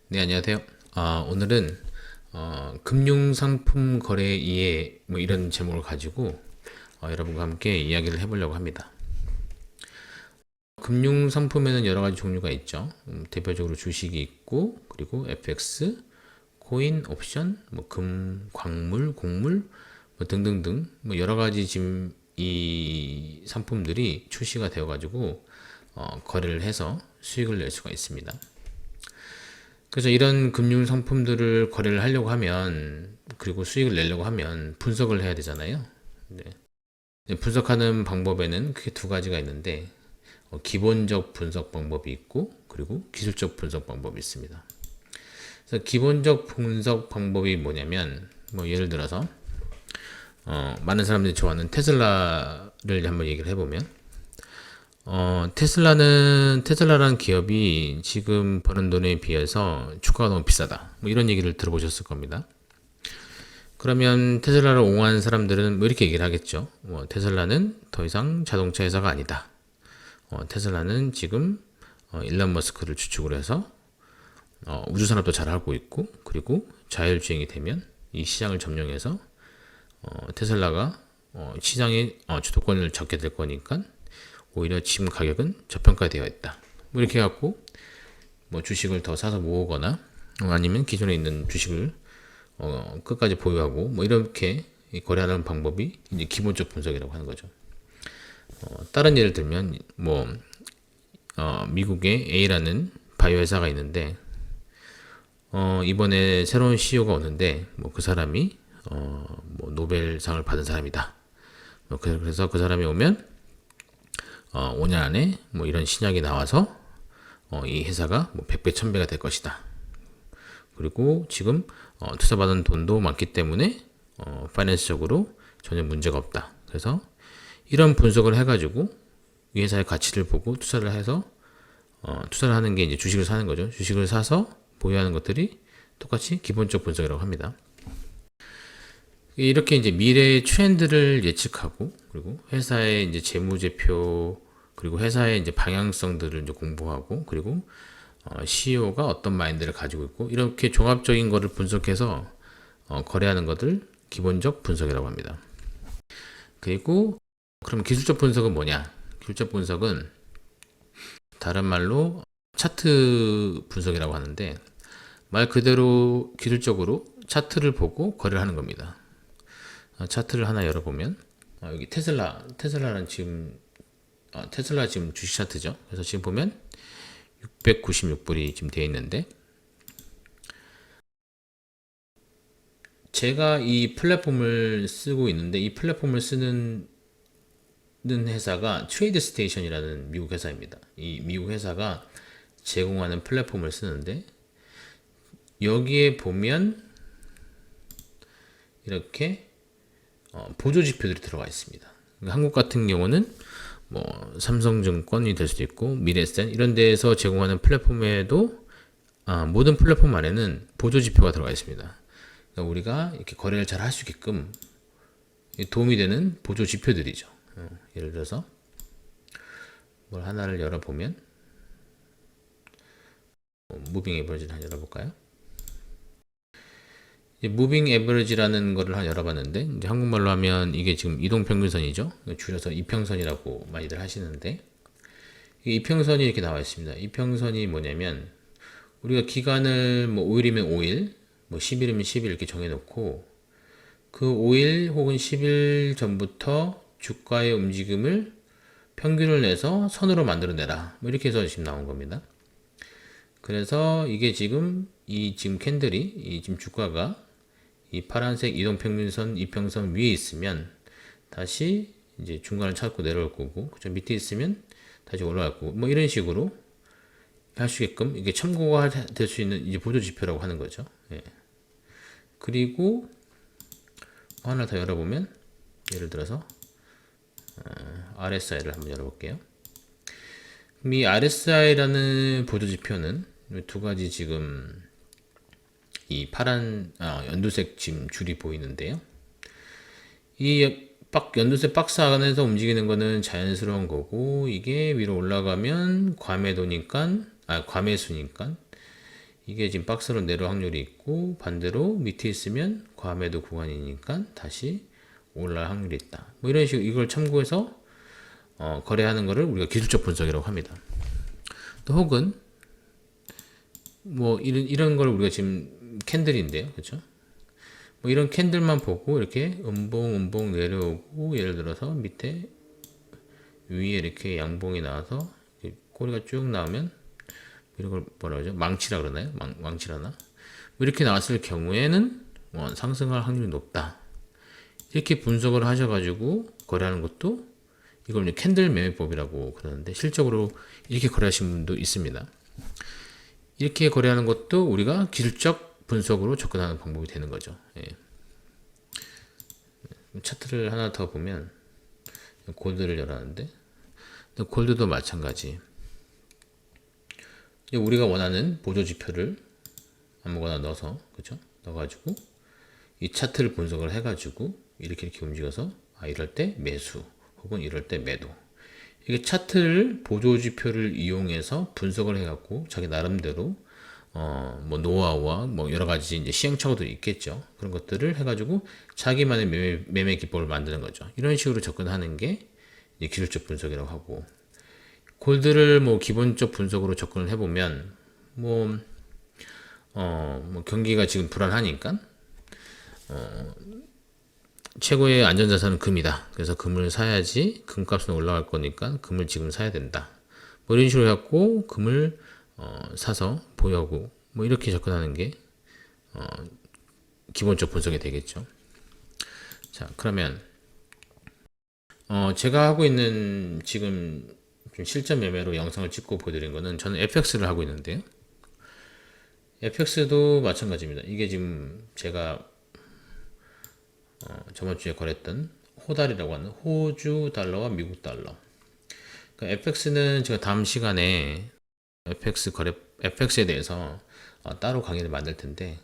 네, 안녕하세요. 오늘은 금융상품 거래 이해 뭐 이런 제목을 가지고 여러분과 함께 이야기를 해보려고 합니다. 금융상품에는 여러 가지 종류가 있죠. 대표적으로 주식이 있고, 그리고 FX, 코인, 옵션, 뭐 금, 광물, 곡물, 뭐 등등등 뭐 여러 가지 지금 이 상품들이 출시가 되어가지고 거래를 해서 수익을 낼 수가 있습니다. 그래서 이런 금융 상품들을 거래를 하려고 하면, 그리고 수익을 내려고 하면 분석을 해야 되잖아요. 네. 분석하는 방법에는 크게 두 가지가 있는데, 기본적 분석 방법이 있고, 그리고 기술적 분석 방법이 있습니다. 그래서 기본적 분석 방법이 뭐냐면, 뭐 예를 들어서 많은 사람들이 좋아하는 테슬라를 한번 얘기를 해보면, 테슬라라는 기업이 지금 버는 돈에 비해서 주가가 너무 비싸다. 뭐 이런 얘기를 들어보셨을 겁니다. 그러면 테슬라를 옹호하는 사람들은 뭐 이렇게 얘기를 하겠죠. 테슬라는 더 이상 자동차 회사가 아니다. 테슬라는 지금 일론 머스크를 주축으로 해서 우주 산업도 잘 하고 있고, 그리고 자율주행이 되면 이 시장을 점령해서 테슬라가 시장의 주도권을 잡게 될 거니까 오히려 지금 가격은 저평가되어 있다. 뭐 이렇게 해갖고 뭐 주식을 더 사서 모으거나 아니면 기존에 있는 주식을 끝까지 보유하고 뭐 이렇게 거래하는 방법이 이제 기본적 분석이라고 하는 거죠. 다른 예를 들면 뭐 미국의 A라는 바이오 회사가 있는데 이번에 새로운 CEO가 오는데 뭐 그 사람이 뭐 노벨상을 받은 사람이다. 그래서 그 사람이 오면 5년 안에 뭐 이런 신약이 나와서 이 회사가 뭐 100배, 1000배가 될 것이다. 그리고 지금 투자받은 돈도 많기 때문에 파이낸스적으로 전혀 문제가 없다. 그래서 이런 분석을 해가지고 이 회사의 가치를 보고 투자를 해서 투자를 하는 게 이제 주식을 사는 거죠. 주식을 사서 보유하는 것들이 똑같이 기본적 분석이라고 합니다. 이렇게 이제 미래의 트렌드를 예측하고, 그리고 회사의 이제 재무제표, 그리고 회사의 이제 방향성들을 이제 공부하고, 그리고 CEO가 어떤 마인드를 가지고 있고, 이렇게 종합적인 거를 분석해서 거래하는 것들 기본적 분석이라고 합니다. 그리고 그럼 기술적 분석은 뭐냐? 기술적 분석은 다른 말로 차트 분석이라고 하는데, 말 그대로 기술적으로 차트를 보고 거래를 하는 겁니다. 차트를 하나 열어보면 여기 테슬라는 지금 테슬라 지금 주식 차트죠. 그래서 지금 보면 696불이 지금 되어 있는데, 제가 이 플랫폼을 쓰고 있는데 이 플랫폼을 쓰는 회사가 트레이드 스테이션이라는 미국 회사입니다. 이 미국 회사가 제공하는 플랫폼을 쓰는데, 여기에 보면 이렇게 보조 지표들이 들어가 있습니다. 한국 같은 경우는 뭐 삼성증권이 될 수도 있고 미래에셋 이런 데에서 제공하는 플랫폼에도 모든 플랫폼 안에는 보조 지표가 들어가 있습니다. 그러니까 우리가 이렇게 거래를 잘 할 수 있게끔 도움이 되는 보조 지표들이죠. 예를 들어서 뭘 하나를 열어보면 무빙 에버리지를 하나 열어볼까요? 무빙 에버리지라는 거를 한 열어봤는데, 이제 한국말로 하면 이게 지금 이동평균선이죠. 줄여서 이평선이라고 많이들 하시는데, 이 이평선이 이렇게 나와 있습니다. 이평선이 뭐냐면 우리가 기간을 뭐 5일이면 5일, 뭐 10일이면 10일 이렇게 정해놓고 그 5일 혹은 10일 전부터 주가의 움직임을 평균을 내서 선으로 만들어내라. 뭐 이렇게 해서 지금 나온 겁니다. 그래서 이게 지금 지금 캔들이 이 지금 주가가 이 파란색 이동평균선 이평선 위에 있으면 다시 이제 중간을 찾고 내려올 거고, 그죠? 밑에 있으면 다시 올라갈 거고, 뭐 이런 식으로 할 수 있게끔 이게 참고가 될 수 있는 이제 보조 지표라고 하는 거죠. 예. 그리고 하나 더 열어보면 예를 들어서 RSI를 한번 열어볼게요. 그럼 이 RSI라는 보조 지표는 두 가지 지금 이 파란 연두색 지금 줄이 보이는데요. 이 연두색 박스 안에서 움직이는 거는 자연스러운 거고, 이게 위로 올라가면 과매수니까 이게 지금 박스로 내려올 확률이 있고 반대로 밑에 있으면 과매도 구간이니까 다시 올라갈 확률이 있다. 뭐 이런 식으로 이걸 참고해서 거래하는 거를 우리가 기술적 분석이라고 합니다. 또 혹은 뭐 이런 걸 우리가 지금 캔들인데요, 그렇죠? 뭐 이런 캔들만 보고 이렇게 음봉 내려오고 예를 들어서 밑에 위에 이렇게 양봉이 나와서 꼬리가 쭉 나오면 이런 걸 뭐라 그러죠? 망치라 그러나요? 망치라나? 뭐 이렇게 나왔을 경우에는 상승할 확률이 높다. 이렇게 분석을 하셔가지고 거래하는 것도 이걸 캔들 매매법이라고 그러는데 실적으로 이렇게 거래하시는 분도 있습니다. 이렇게 거래하는 것도 우리가 기술적 분석으로 접근하는 방법이 되는 거죠. 예. 차트를 하나 더 보면 골드를 열었는데 골드도 마찬가지. 우리가 원하는 보조지표를 아무거나 넣어서 그죠? 넣어가지고 이 차트를 분석을 해가지고 이렇게 움직여서 이럴 때 매수 혹은 이럴 때 매도. 이게 차트를 보조지표를 이용해서 분석을 해갖고 자기 나름대로 뭐 노하우와 뭐 여러 가지 이제 시행착오도 있겠죠. 그런 것들을 해가지고 자기만의 매매 기법을 만드는 거죠. 이런 식으로 접근하는 게 이제 기술적 분석이라고 하고, 골드를 뭐 기본적 분석으로 접근을 해보면 뭐 경기가 지금 불안하니까 최고의 안전자산은 금이다. 그래서 금을 사야지 금값은 올라갈 거니까 금을 지금 사야 된다. 뭐 이런 식으로 해갖고 금을 사서 보유하고 뭐 이렇게 접근하는 게 기본적 분석이 되겠죠. 자, 그러면 제가 하고 있는 지금 실전 매매로 영상을 찍고 보여드린 거는 저는 FX를 하고 있는데요. FX도 마찬가지입니다. 이게 지금 제가 저번 주에 거래했던 호달이라고 하는 호주 달러와 미국 달러. 그러니까 FX는 제가 다음 시간에 FX에 대해서 따로 강의를 만들 텐데,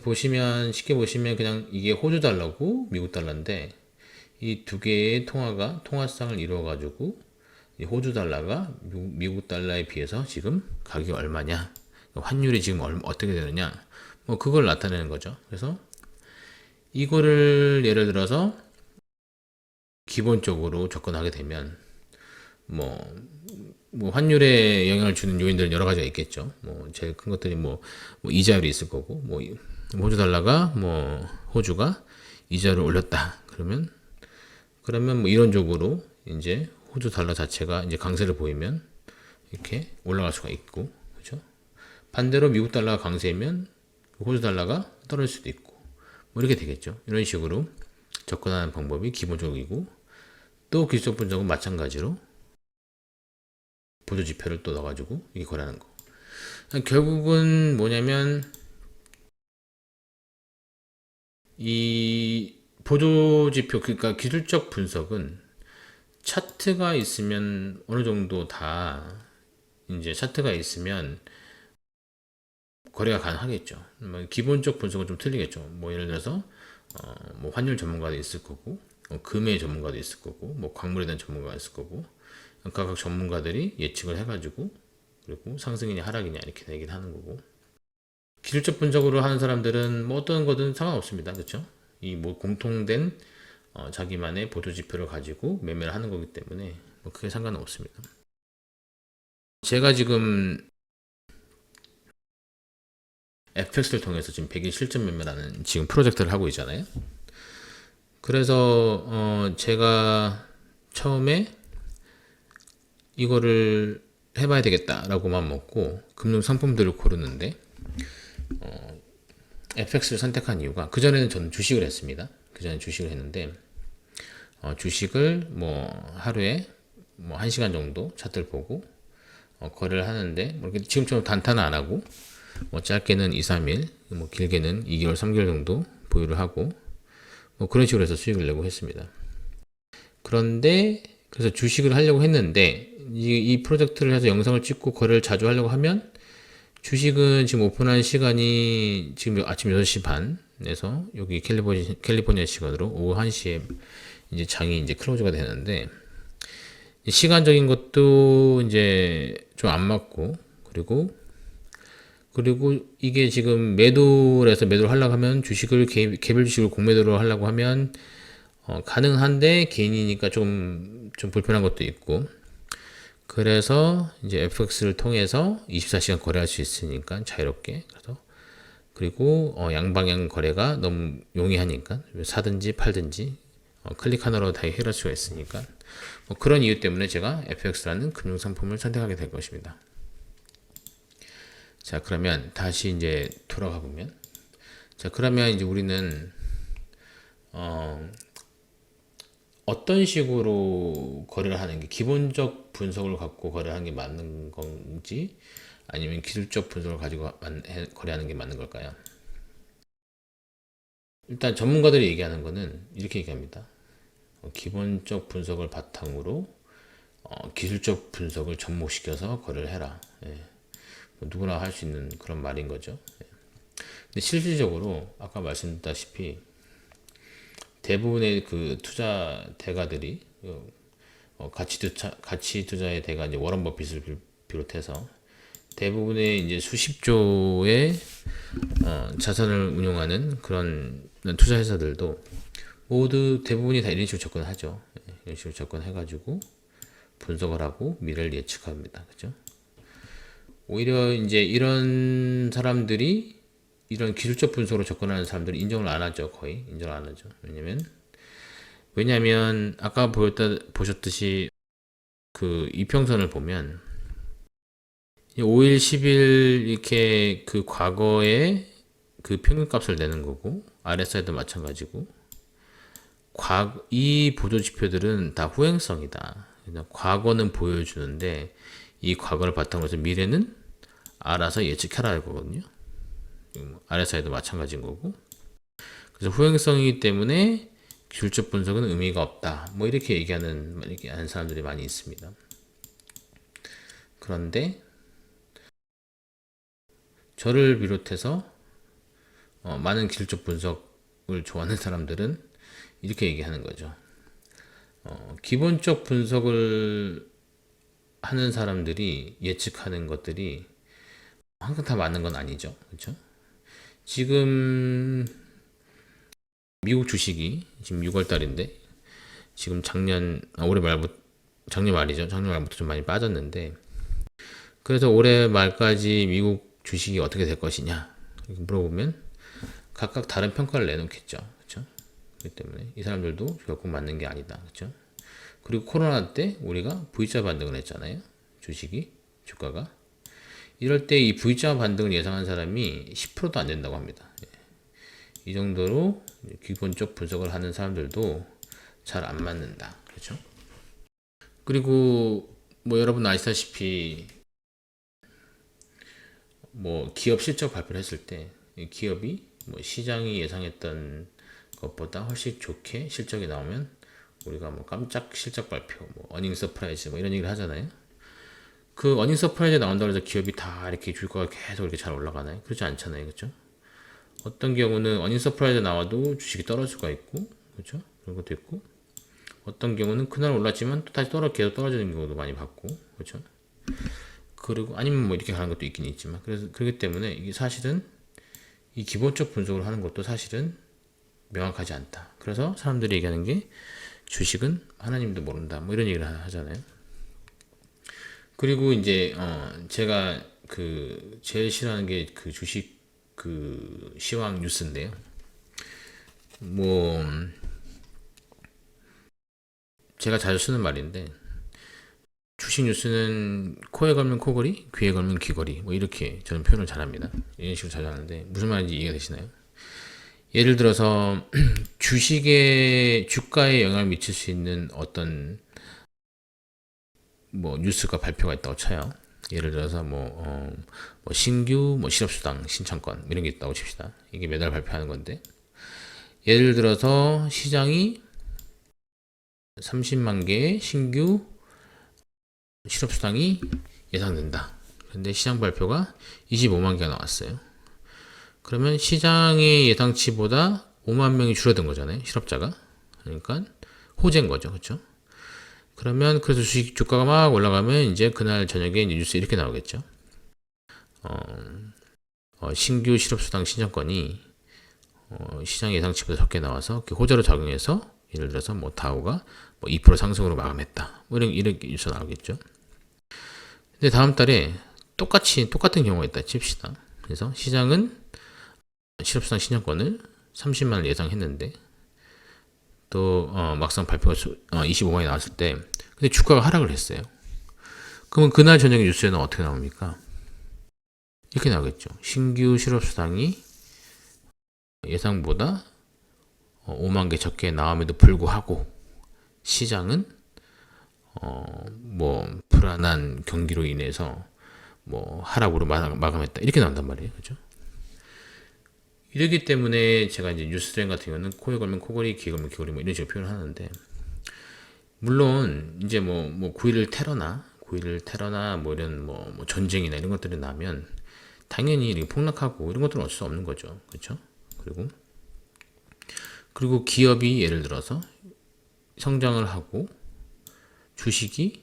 보시면 쉽게 보시면 그냥 이게 호주 달러고 미국 달러인데 이 두 개의 통화가 통화상을 이루어 가지고 호주 달러가 미국 달러에 비해서 지금 가격이 얼마냐, 환율이 지금 어떻게 되느냐, 뭐 그걸 나타내는 거죠. 그래서 이거를 예를 들어서 기본적으로 접근하게 되면 뭐 환율에 영향을 주는 요인들은 여러 가지가 있겠죠. 뭐 제일 큰 것들이 뭐 이자율이 있을 거고, 뭐 호주 달러가 뭐 호주가 이자를 올렸다 그러면 뭐 이론적으로 이제 호주 달러 자체가 이제 강세를 보이면 이렇게 올라갈 수가 있고, 그렇죠? 반대로 미국 달러가 강세면 호주 달러가 떨어질 수도 있고, 뭐 이렇게 되겠죠. 이런 식으로 접근하는 방법이 기본적이고, 또 기술적 분석은 마찬가지로 보조지표를 또 넣어가지고 이게 거래하는 거. 결국은 뭐냐면 이 보조지표, 그러니까 기술적 분석은 차트가 있으면 어느 정도 다 이제 차트가 있으면 거래가 가능하겠죠. 뭐 기본적 분석은 좀 틀리겠죠. 뭐 예를 들어서 뭐 환율 전문가도 있을 거고, 금의 전문가도 있을 거고, 뭐 광물에 대한 전문가가 있을 거고, 각각 전문가들이 예측을 해가지고 그리고 상승이냐 하락이냐 이렇게 얘기를 하는 거고, 기술적 분석으로 하는 사람들은 뭐 어떤 거든 상관없습니다. 그렇죠? 이 뭐 공통된 자기만의 보조지표를 가지고 매매를 하는 거기 때문에 뭐 크게 상관은 없습니다. 제가 지금 FX를 통해서 지금 100일 실전 매매라는 지금 프로젝트를 하고 있잖아요. 그래서 제가 처음에 이거를 해봐야 되겠다라고 마음 먹고 금융 상품들을 고르는데 FX를 선택한 이유가, 그전에는 저는 주식을 했습니다. 그전에 주식을 했는데 주식을 뭐 하루에 뭐 1시간 정도 차트를 보고 거래를 하는데 뭐 지금처럼 단타는 안 하고 뭐 짧게는 2, 3일, 뭐 길게는 2개월, 3개월 정도 보유를 하고 뭐 그런 식으로 해서 수익을 내고 했습니다. 그런데 그래서 주식을 하려고 했는데 이 프로젝트를 해서 영상을 찍고 거래를 자주 하려고 하면 주식은 지금 오픈한 시간이 지금 아침 6시 반에서 여기 캘리포니아 시간으로 오후 1시에 이제 장이 이제 클로즈가 되는데 시간적인 것도 이제 좀 안 맞고, 그리고 그리고 이게 지금 매도를 해서 매도를 하려고 하면 주식을 개별 주식을 공매도를 하려고 하면 가능한데 개인이니까 좀 불편한 것도 있고, 그래서 이제 FX를 통해서 24시간 거래할 수 있으니까 자유롭게. 그리고 양방향 거래가 너무 용이하니까 사든지 팔든지 클릭 하나로 다 해결할 수가 있으니까, 그런 이유 때문에 제가 FX라는 금융상품을 선택하게 될 것입니다. 자, 그러면 다시 이제 돌아가 보면, 자, 그러면 이제 우리는 어떤 식으로 거래를 하는 게, 기본적 분석을 갖고 거래하는 게 맞는 건지 아니면 기술적 분석을 가지고 거래하는 게 맞는 걸까요? 일단 전문가들이 얘기하는 거는 이렇게 얘기합니다. 기본적 분석을 바탕으로 기술적 분석을 접목시켜서 거래를 해라. 예. 누구나 할 수 있는 그런 말인 거죠. 예. 근데 실질적으로 아까 말씀드렸다시피 대부분의 그 투자 대가들이 가치 투자의 대가 이제 워런 버핏을 비롯해서 대부분의 이제 수십조의 자산을 운용하는 그런 투자 회사들도 모두 대부분이 다 이런 식으로 접근하죠. 이런 식으로 접근해가지고 분석을 하고 미래를 예측합니다. 그죠? 오히려 이제 이런 사람들이, 이런 기술적 분석으로 접근하는 사람들이 인정을 안 하죠. 거의 인정을 안 하죠. 왜냐면 아까 보셨듯이 그 이평선을 보면 5일, 10일 이렇게 그 과거에 그 평균값을 내는 거고, RSI도 마찬가지고, 이 보조 지표들은 다 후행성이다. 과거는 보여주는데 이 과거를 바탕으로 해서 미래는 알아서 예측해라 이거거든요. RSI도 마찬가지인 거고. 그래서 후행성이기 때문에 기술적 분석은 의미가 없다. 뭐 이렇게 얘기하는 사람들이 많이 있습니다. 그런데 저를 비롯해서 많은 기술적 분석을 좋아하는 사람들은 이렇게 얘기하는 거죠. 기본적 분석을 하는 사람들이 예측하는 것들이 항상 다 맞는 건 아니죠. 그렇죠? 지금 미국 주식이 지금 6월 달인데 지금 작년 말이죠. 작년 말부터 좀 많이 빠졌는데, 그래서 올해 말까지 미국 주식이 어떻게 될 것이냐 이렇게 물어보면 각각 다른 평가를 내놓겠죠. 그렇죠? 그렇기 때문에 이 사람들도 결국 맞는 게 아니다. 그렇죠? 그리고 코로나 때 우리가 V자 반등을 했잖아요. 주가가. 이럴 때 이 V자 반등을 예상한 사람이 10%도 안 된다고 합니다. 이 정도로 기본적 분석을 하는 사람들도 잘 안 맞는다. 그렇죠? 그리고 뭐 여러분 아시다시피 뭐 기업 실적 발표를 했을 때 기업이 뭐 시장이 예상했던 것보다 훨씬 좋게 실적이 나오면 우리가 뭐 깜짝 실적 발표, 뭐 어닝 서프라이즈 뭐 이런 얘기를 하잖아요. 그 어닝 서프라이즈 나온다고 해서 기업이 다 이렇게 주가가 계속 이렇게 잘 올라가나요? 그렇지 않잖아요. 그렇죠? 어떤 경우는 어닝 서프라이즈 나와도 주식이 떨어질 수가 있고, 그렇죠? 그런 것도 있고, 어떤 경우는 그날 올랐지만 또 다시 계속 떨어지는 경우도 많이 봤고, 그렇죠? 그리고 아니면 뭐 이렇게 가는 것도 있긴 있지만, 그래서 그렇기 때문에 이게 사실은 이 기본적 분석을 하는 것도 사실은 명확하지 않다. 그래서 사람들이 얘기하는 게 주식은 하나님도 모른다. 뭐 이런 얘기를 하잖아요. 그리고 이제 제가 그 제일 싫어하는 게 그 주식 그 시황 뉴스인데요. 뭐 제가 자주 쓰는 말인데, 주식 뉴스는 코에 걸면 코걸이, 귀에 걸면 귀걸이, 뭐 이렇게 저는 표현을 잘합니다. 이런 식으로 자주 하는데 무슨 말인지 이해가 되시나요? 예를 들어서 주가에 영향을 미칠 수 있는 어떤 뭐 뉴스가 발표가 있다고 쳐요. 예를 들어서 뭐 신규 뭐 실업수당 신청권 이런 게 있다고 칩시다. 이게 매달 발표하는 건데, 예를 들어서 시장이 30만 개의 신규 실업수당이 예상된다. 근데 시장 발표가 25만 개가 나왔어요. 그러면 시장의 예상치보다 5만 명이 줄어든 거잖아요. 실업자가. 그러니까 호재인 거죠. 그렇죠? 그러면 그래서 주가가 막 올라가면 이제 그날 저녁에 뉴스 이렇게 나오겠죠. 신규 실업수당 신청건이 시장 예상치보다 적게 나와서 그 호재로 작용해서 예를 들어서 뭐 다우가 뭐 2% 상승으로 마감했다. 뭐 이렇게 뉴스 나오겠죠. 근데 다음 달에 똑같은 경우가 있다 칩시다. 그래서 시장은 실업수당 신청건을 30만 원 예상했는데 또 막상 발표가 25만이 나왔을 때 근데 주가가 하락을 했어요. 그러면 그날 저녁에 뉴스에는 어떻게 나옵니까? 이렇게 나오겠죠. 신규 실업수당이 예상보다 5만 개 적게 나옴에도 불구하고 시장은 뭐 불안한 경기로 인해서 뭐 하락으로 마감했다 이렇게 나온단 말이에요, 그죠? 이러기 때문에 제가 이제 뉴스트렌 같은 경우는 코에 걸면 코걸이, 귀에 걸면 귀걸이 뭐 이런 식으로 표현을 하는데 물론 이제 뭐 9.11 테러나 뭐 이런 뭐 전쟁이나 이런 것들이 나면 당연히 이렇게 폭락하고 이런 것들은 어쩔 수 없는 거죠, 그렇죠? 그리고 기업이 예를 들어서 성장을 하고 주식이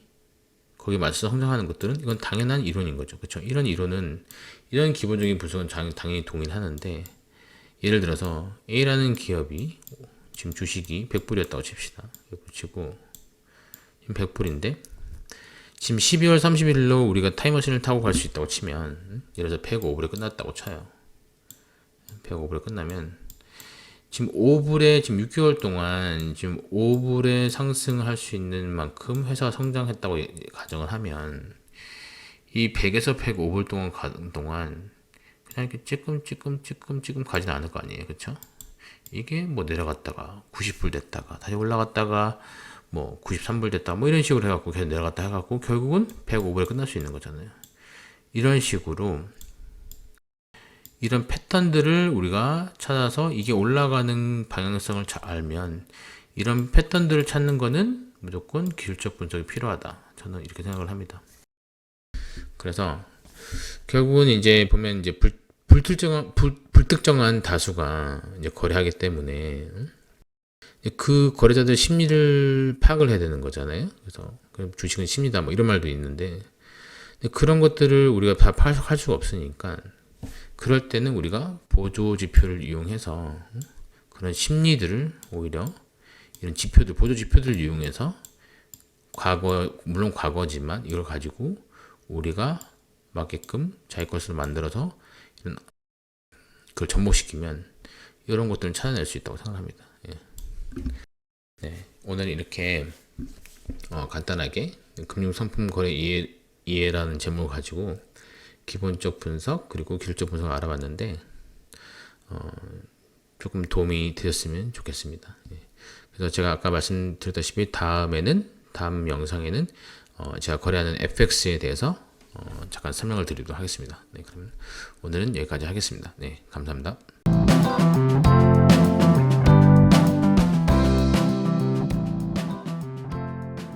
거기에 맞춰서 성장하는 것들은 이건 당연한 이론인 거죠. 그렇죠? 이런 이론은 이런 기본적인 분석은 당연히 동일하는데 예를 들어서 A라는 기업이 지금 주식이 100불이었다고 칩시다. 붙이고 지금 100불인데 지금 12월 30일로 우리가 타임머신을 타고 갈 수 있다고 치면 예를 들어서 105불에 끝났다고 쳐요. 105불에 끝나면 지금 5불에 지금 6개월 동안 지금 5불에 상승을 할 수 있는 만큼 회사가 성장했다고 가정을 하면 이 100에서 105불 동안 가는 동안 그냥 이렇게 찌끔 가지는 않을 거 아니에요, 그렇죠? 이게 뭐 내려갔다가 90불 됐다가 다시 올라갔다가 뭐 93불 됐다 뭐 이런 식으로 해갖고 계속 내려갔다 해갖고 결국은 105불에 끝날 수 있는 거잖아요. 이런 식으로 이런 패턴들을 우리가 찾아서 이게 올라가는 방향성을 잘 알면 이런 패턴들을 찾는 거는 무조건 기술적 분석이 필요하다. 저는 이렇게 생각을 합니다. 그래서 결국은 이제 보면 이제 불특정한 다수가 이제 거래하기 때문에 그 거래자들 심리를 파악을 해야 되는 거잖아요. 그래서 주식은 심리다 뭐 이런 말도 있는데 그런 것들을 우리가 다 파악할 수가 없으니까 그럴 때는 우리가 보조 지표를 이용해서 그런 심리들을 오히려 이런 지표들, 보조 지표들을 이용해서 물론 과거지만 이걸 가지고 우리가 맞게끔 자기 것으로 만들어서 이런 그걸 접목시키면 이런 것들을 찾아낼 수 있다고 생각합니다. 예. 네, 오늘 이렇게 간단하게 금융상품 거래 이해라는 제목을 가지고 기본적 분석 그리고 기술적 분석을 알아봤는데 조금 도움이 되셨으면 좋겠습니다. 예. 그래서 제가 아까 말씀드렸다시피 다음 영상에는 제가 거래하는 FX에 대해서 잠깐 설명을 드리도록 하겠습니다. 네, 그러면 오늘은 여기까지 하겠습니다. 네, 감사합니다.